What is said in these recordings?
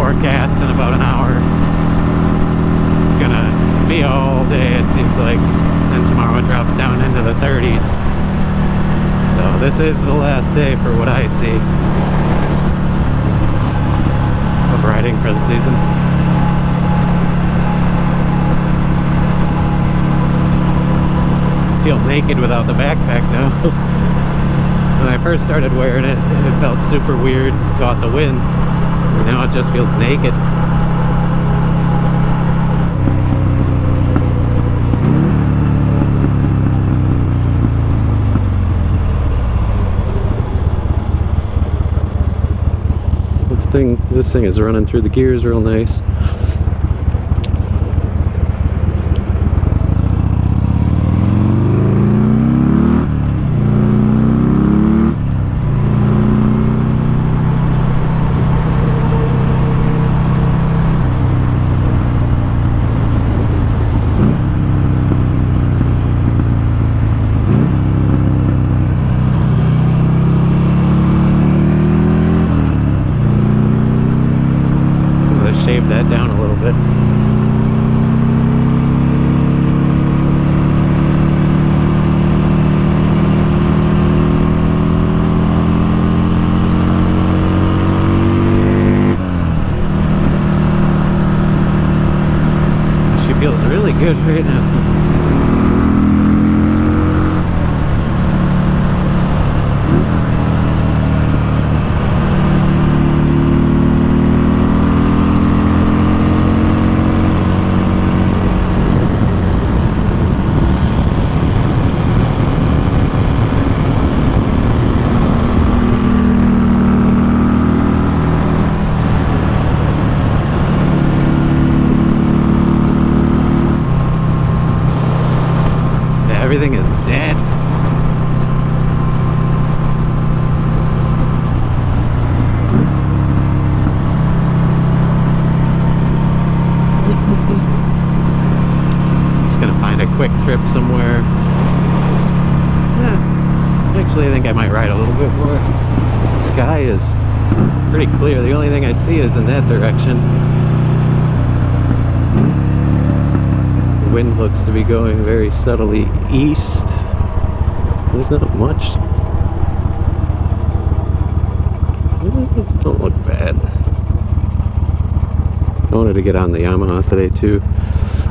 forecast in about an hour. It's gonna be all day, it seems like. And tomorrow it drops down into the 30s. So this is the last day for what I see of riding for the season. I feel naked without the backpack now. When I first started wearing it, it felt super weird, caught the wind. And now it just feels naked. This thing is running through the gears real nice. Shave that down a little bit. She feels really good right now. Everything is dead. Just gonna find a quick trip somewhere. Actually, I think I might ride a little bit more. The sky is pretty clear. The only thing I see is in that direction. The wind looks to be going very subtly east. There's not much. Don't look bad. I wanted to get on the Yamaha today too.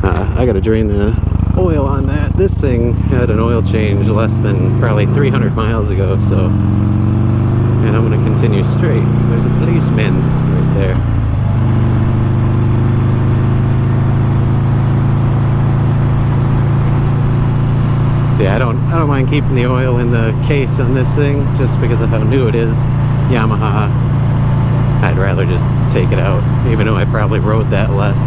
I gotta drain the oil on that. This thing had an oil change less than probably 300 miles ago, so. And I'm gonna continue straight. There's a policeman's right there. Yeah, I don't mind keeping the oil in the case on this thing just because of how new it is. Yamaha, I'd rather just take it out, even though I probably rode that less.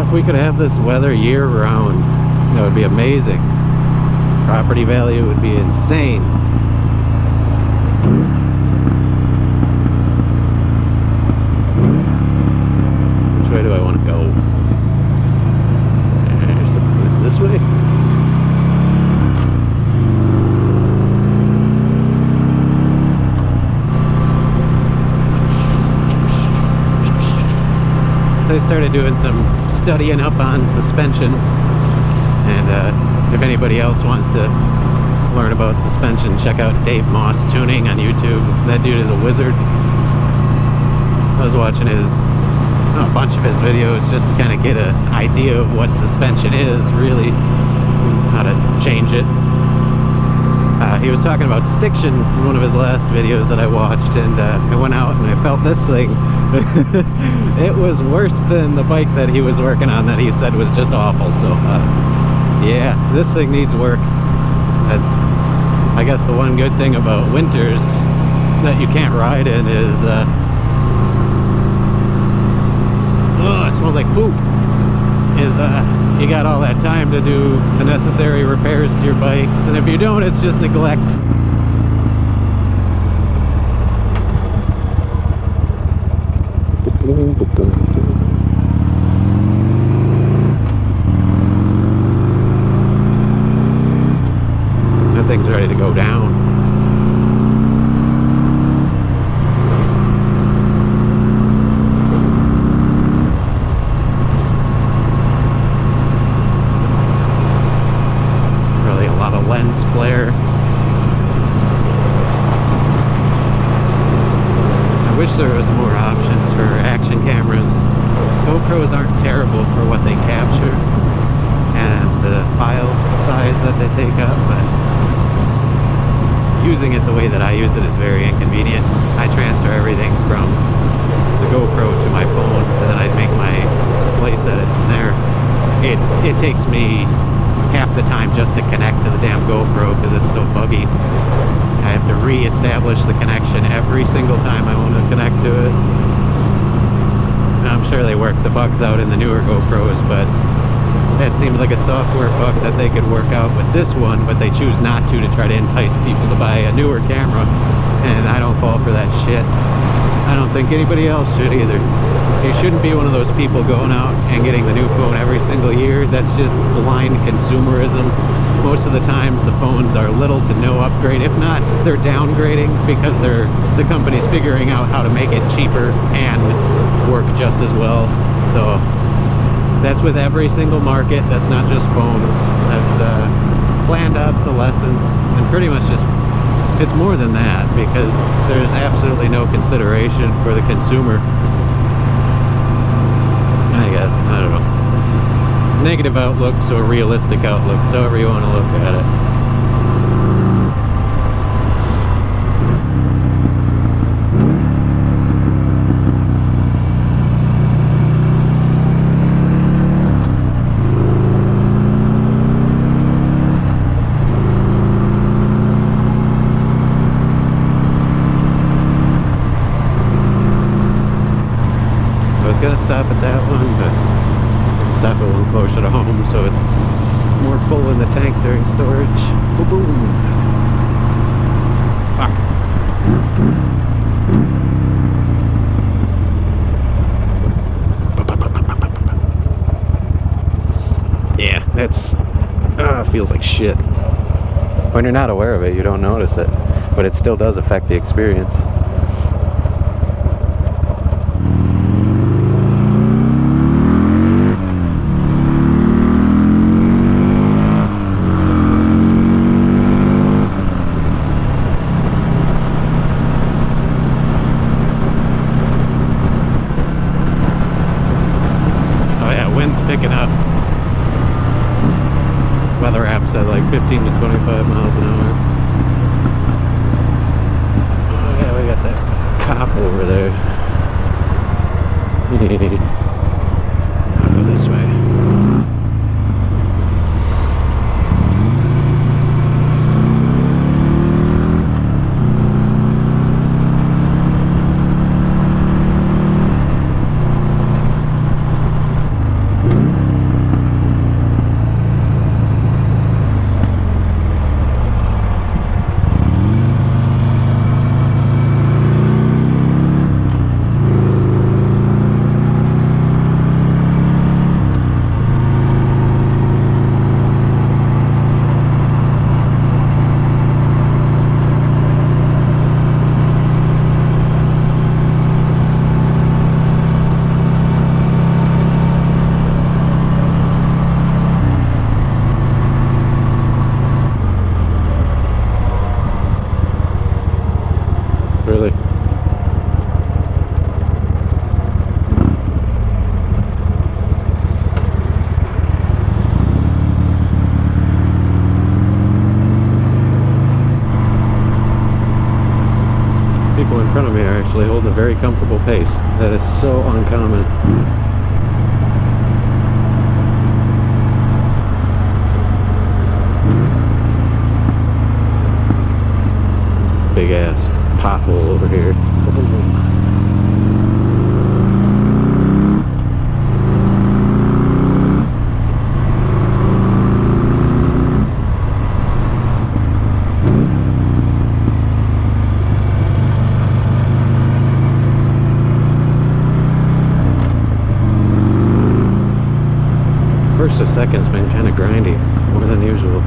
If we could have this weather year round, that would be amazing. Property value would be insane. Which way do I want to go? This way? So I started doing some studying up on suspension, and if anybody else wants to learn about suspension, check out Dave Moss Tuning on YouTube. That dude is a wizard. I was watching a bunch of his videos just to kind of get an idea of what suspension is, really, how to change it. He was talking about stiction in one of his last videos that I watched, and I went out and I felt this thing. It was worse than the bike that he was working on that he said was just awful. So yeah, this thing needs work. That's, I guess, the one good thing about winters that you can't ride in is oh, it smells like poop. Is you got all that time to do the necessary repairs to your bikes, and if you don't, it's just neglect. boom, boom, boom. That thing's ready to go down. Really a lot of lens flare. I wish there was more options for action cameras. GoPros aren't terrible for what they capture and the file size that they take up, but using it the way that I use it is very inconvenient. I transfer everything from the GoPro to my phone, and then I make my splice edits from there. It takes me half the time just to connect to the damn GoPro because it's so buggy. I have to re-establish the connection every single time I want to connect to it. And I'm sure they work the bugs out in the newer GoPros, but that seems like a software bug that they could work out with this one, but they choose not to try to entice people to buy a newer camera, and I don't fall for that shit. I don't think anybody else should either. You shouldn't be one of those people going out and getting the new phone every single year. That's just blind consumerism. Most of the times the phones are little to no upgrade. If not, they're downgrading because the company's figuring out how to make it cheaper and work just as well. So that's with every single market. That's not just phones. That's planned obsolescence, and pretty much just, it's more than that because there's absolutely no consideration for the consumer. I guess, I don't know. Negative outlooks or realistic outlooks, however you want to look at it. I was gonna stop at that one, but stop at one closer to home so it's more full in the tank during storage. Boom, boom. Ah. Yeah, that's feels like shit. When you're not aware of it, you don't notice it, but it still does affect the experience. Picking up. Weather app said like 15 to 25 miles an hour. Oh yeah, we got that cop over there. I'll go this way. Really? People in front of me are actually holding a very comfortable pace. That is so uncommon. Big ass pothole over here. second's been kind of grindy, more than usual.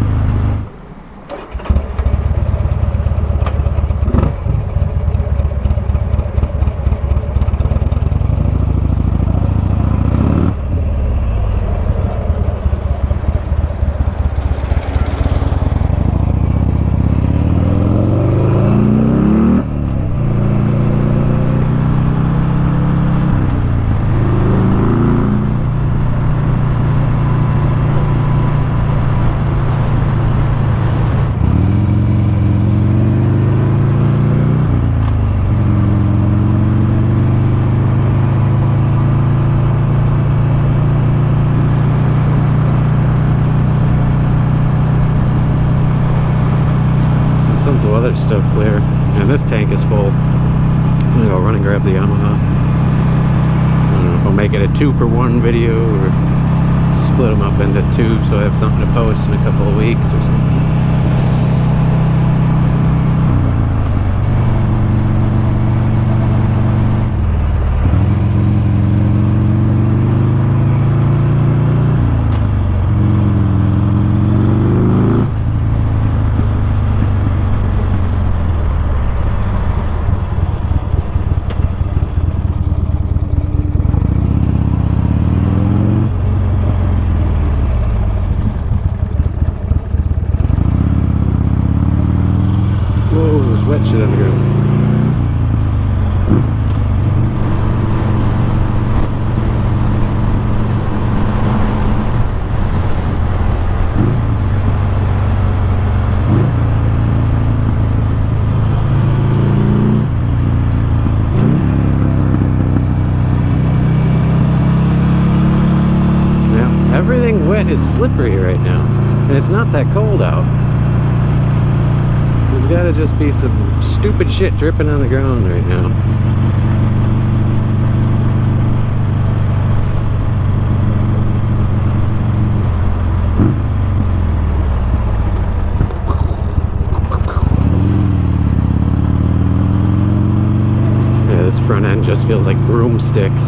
Other stuff clear, and this tank is full. I'm gonna go run and grab the Yamaha. I don't know if I'll make it a 2-for-1 video or split them up into 2 so I have something to post in a couple of weeks or something. Wet shit on the ground. Yeah, everything wet is slippery right now, and it's not that cold out. There's gotta just be some stupid shit dripping on the ground right now. Yeah, this front end just feels like broomsticks.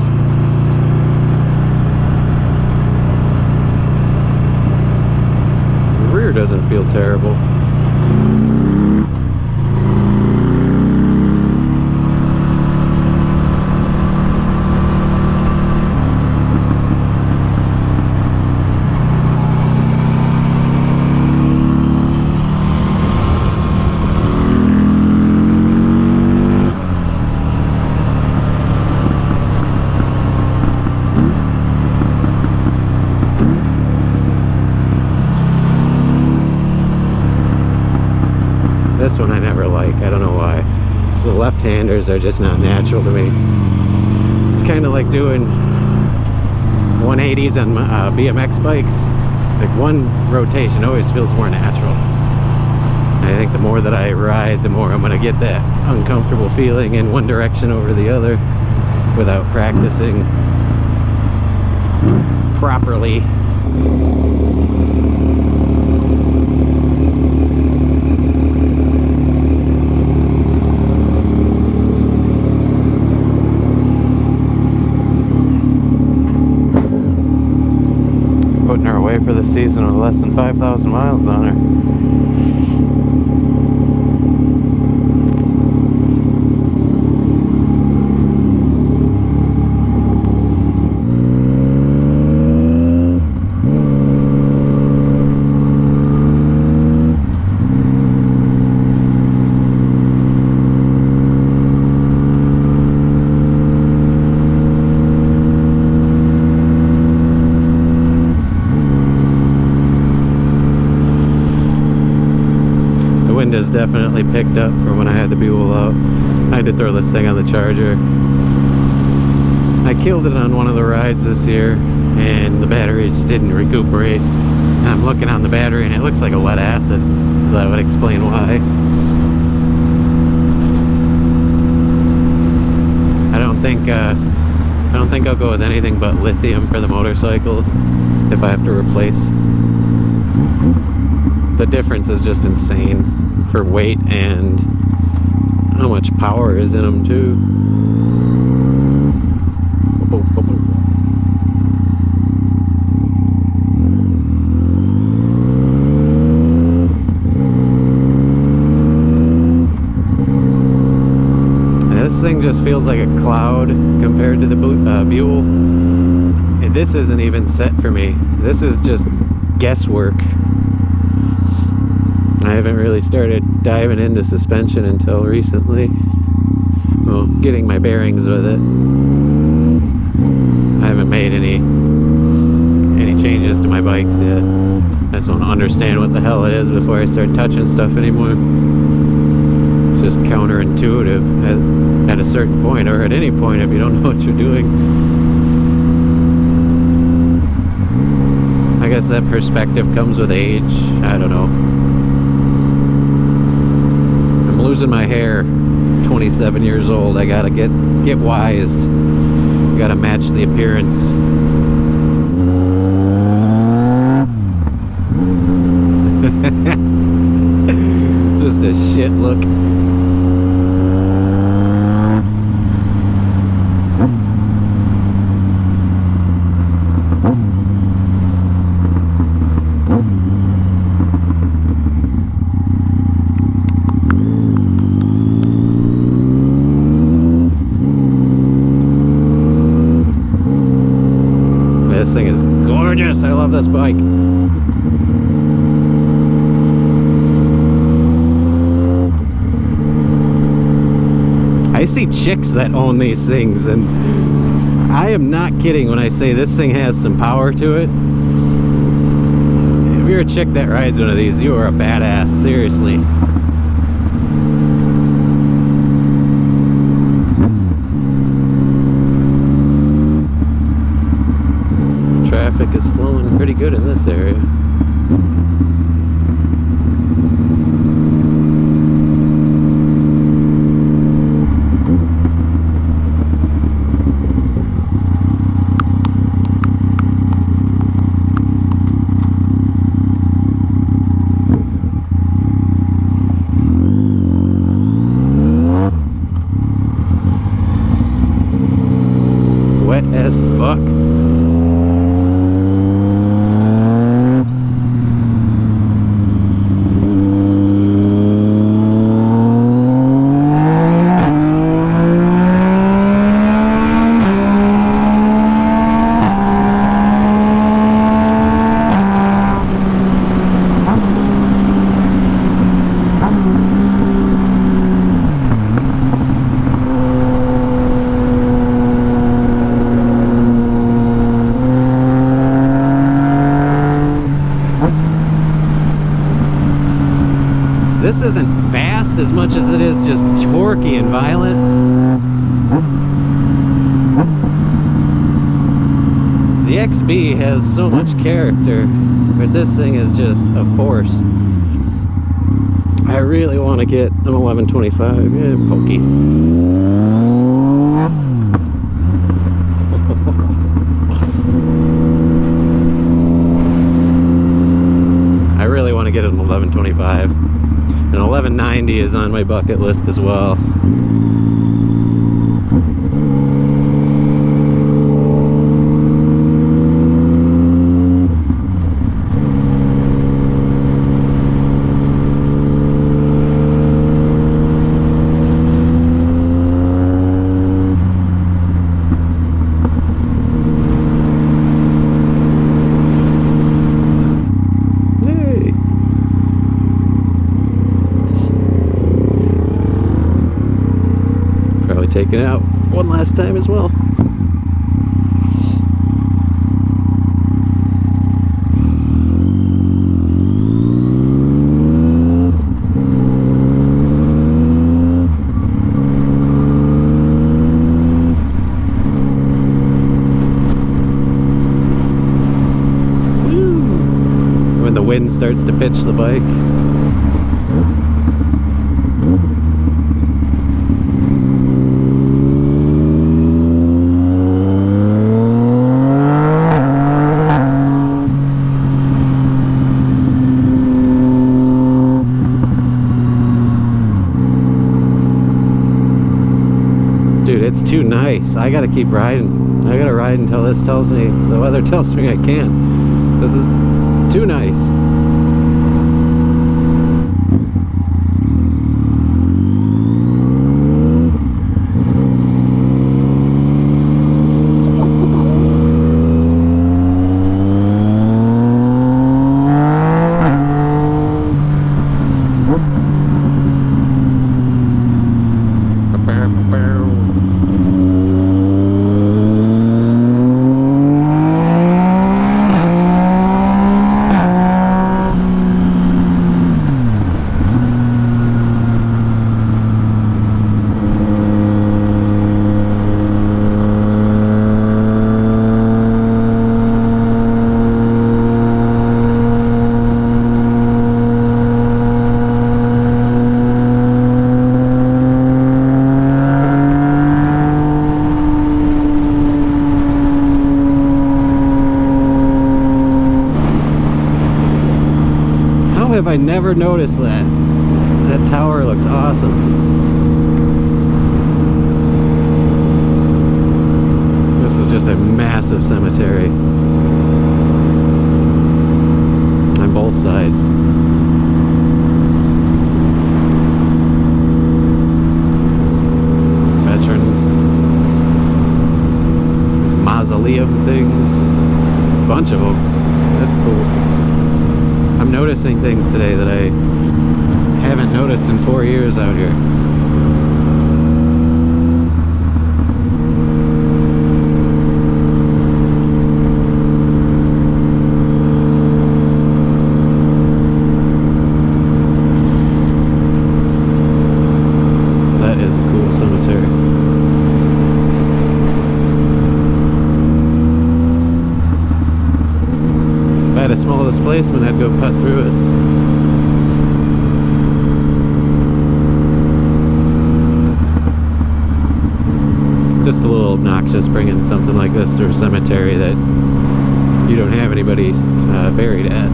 The rear doesn't feel terrible. This one I never like. I don't know why. The left-handers are just not natural to me. It's kind of like doing 180s on BMX bikes. Like one rotation always feels more natural. I think the more that I ride, the more I'm going to get that uncomfortable feeling in one direction over the other without practicing properly. Putting her away for the season with less than 5,000 miles on her. Has definitely picked up from when I had the Buell out. I had to throw this thing on the charger. I killed it on one of the rides this year and the battery just didn't recuperate. And I'm looking on the battery and it looks like a lead acid, so that would explain why. I don't think I'll go with anything but lithium for the motorcycles if I have to replace. The difference is just insane for weight and how much power is in them too. just feels like a cloud compared to the Buell. And this isn't even set for me. This is just guesswork. I haven't really started diving into suspension until recently. Well, getting my bearings with it. I haven't made any changes to my bikes yet. I just want to understand what the hell it is before I start touching stuff anymore. It's just counterintuitive at a certain point, or at any point if you don't know what you're doing. I guess that perspective comes with age. I don't know. I'm losing my hair. 27 years old. I gotta get wise. Gotta match the appearance. Just a shit look. This thing is gorgeous. I love this bike. I see chicks that own these things, and I am not kidding when I say this thing has some power to it. If you're a chick that rides one of these, you are a badass, seriously. Traffic is flowing pretty good in this area. Wet as fuck. This isn't fast as much as it is just torquey and violent. The XB has so much character, but this thing is just a force. I really want to get an 1125. Yeah, pokey. I really want to get an 1125. An 1190 is on my bucket list as well. Take it out one last time as well. Woo! When the wind starts to pitch the bike. It's too nice. I gotta keep riding. I gotta ride until this tells me, the weather tells me I can't. This is too nice. I never noticed that. That tower looks awesome. This is just a massive cemetery on both sides. Veterans, mausoleum things, a bunch of them. That's cool. I'm noticing things today that I haven't noticed in 4 years out here. That is a cool cemetery. If I had a small displacement, I'd go cut through it. Just a little obnoxious bringing something like this to a cemetery that you don't have anybody buried at.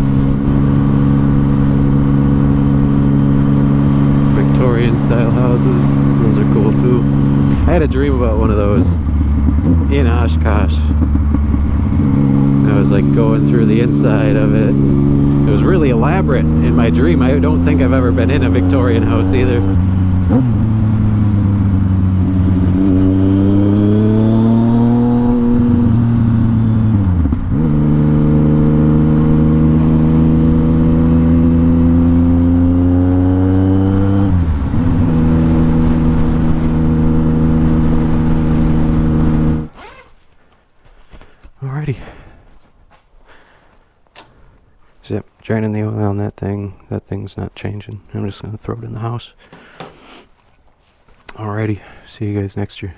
Victorian style houses, those are cool too. I had a dream about one of those in Oshkosh. I was like going through the inside of it. It was really elaborate in my dream. I don't think I've ever been in a Victorian house either. Alrighty. So, yep, draining the oil on that thing. That thing's not changing. I'm just going to throw it in the house. Alrighty. See you guys next year.